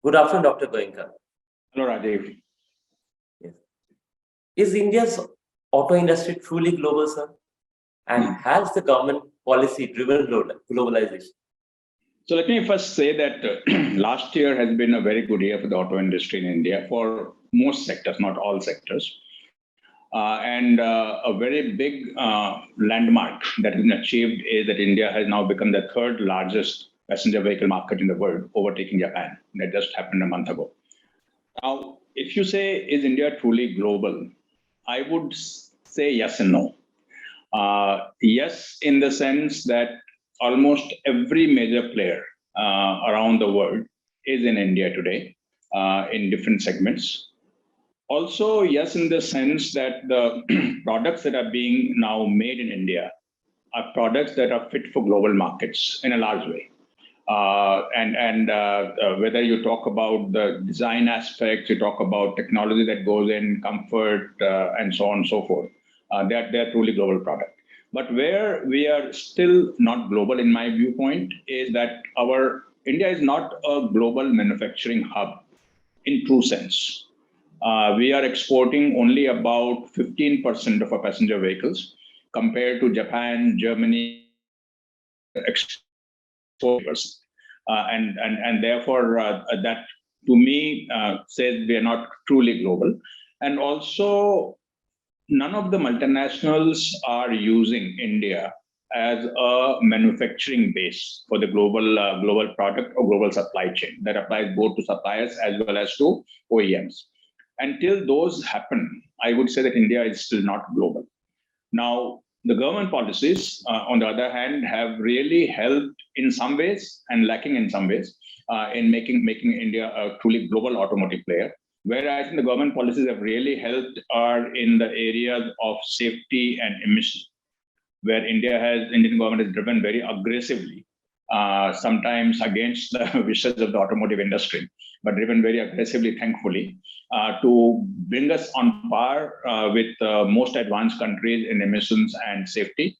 Good afternoon, Dr. Goenka. Hello, Rajiv. Yes. Is India's auto industry truly global, sir? And has the government policy driven globalization? So let me first say that last year has been a very good year for the auto industry in India for most sectors, not all sectors. And a very big landmark that has been achieved is that India has now become the third largest passenger vehicle market in the world, overtaking Japan. That just happened a month ago. Now, if you say, is India truly global? I would say yes and no. Yes, in the sense that almost every major player around the world is in India today in different segments. Also, yes, in the sense that the products that are being now made in India are products that are fit for global markets in a large way. Whether you talk about the design aspects, you talk about technology that goes in, comfort, and so on and so forth, they're truly global products. But where we are still not global, in my viewpoint, is that India is not a global manufacturing hub in true sense. We are exporting only about 15% of our passenger vehicles compared to Japan, Germany, 40%. And therefore, that to me says we are not truly global. And also, none of the multinationals are using India as a manufacturing base for the global product or global supply chain. That applies both to suppliers as well as to OEMs. Until those happen, I would say that India is still not global. Now, the government policies, on the other hand, have really helped in some ways and lacking in some ways in making India a truly global automotive player. Where I think the government policies have really helped are in the areas of safety and emission, where Indian government has driven very aggressively, sometimes against the wishes of the automotive industry, but driven very aggressively, thankfully, to bring us on par with most advanced countries in emissions and safety,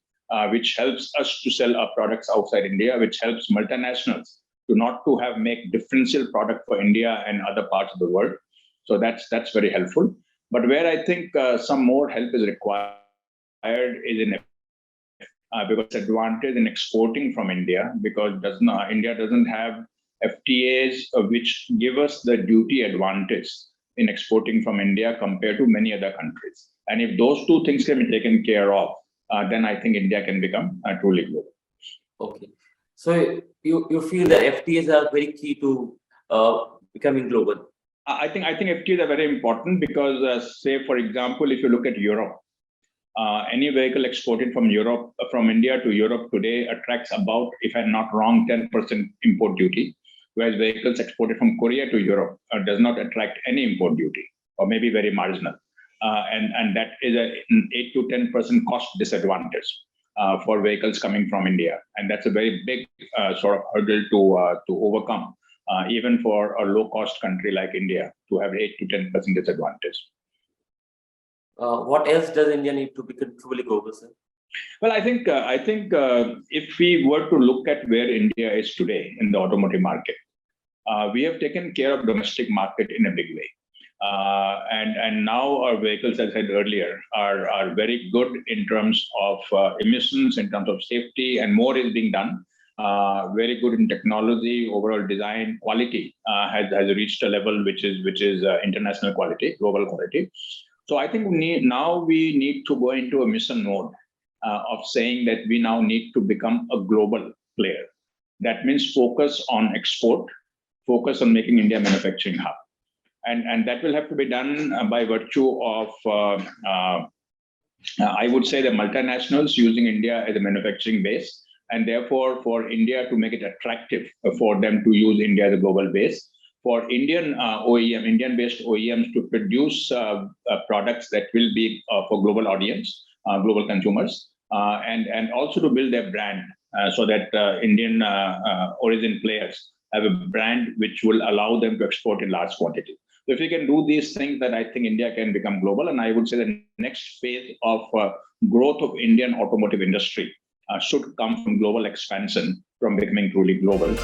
which helps us to sell our products outside India, which helps multinationals to make differential product for India and other parts of the world. So that's very helpful. But where I think some more help is required is in because advantage in exporting from India, because India doesn't have FTAs which give us the duty advantage in exporting from India compared to many other countries. And if those two things can be taken care of, then I think India can become truly global. Okay. So you feel that FTAs are very key to becoming global? I think FTAs are very important because, say, for example, if you look at Europe, any vehicle exported from India to Europe today attracts about, if I'm not wrong, 10% import duty, whereas vehicles exported from Korea to Europe does not attract any import duty, or maybe very marginal. And that is an 8 to 10% cost disadvantage for vehicles coming from India. And that's a very big sort of hurdle to overcome, even for a low-cost country like India to have 8 to 10% disadvantage. What else does India need to become truly global, sir? Well, I think if we were to look at where India is today in the automotive market, we have taken care of domestic market in a big way. And now our vehicles, as I said earlier, are very good in terms of emissions, in terms of safety, and more is being done. Very good in technology, overall design, quality has reached a level which is international quality, global quality. So I think now we need to go into a mission mode of saying that we now need to become a global player. That means focus on export, focus on making India a manufacturing hub. And that will have to be done by virtue of, I would say, the multinationals using India as a manufacturing base, and therefore for India to make it attractive for them to use India as a global base. For Indian-based OEMs to produce products that will be for global audience, global consumers, and also to build their brand so that Indian origin players have a brand which will allow them to export in large quantity. So if we can do these things, then I think India can become global. And I would say the next phase of growth of Indian automotive industry should come from global expansion, from becoming truly global.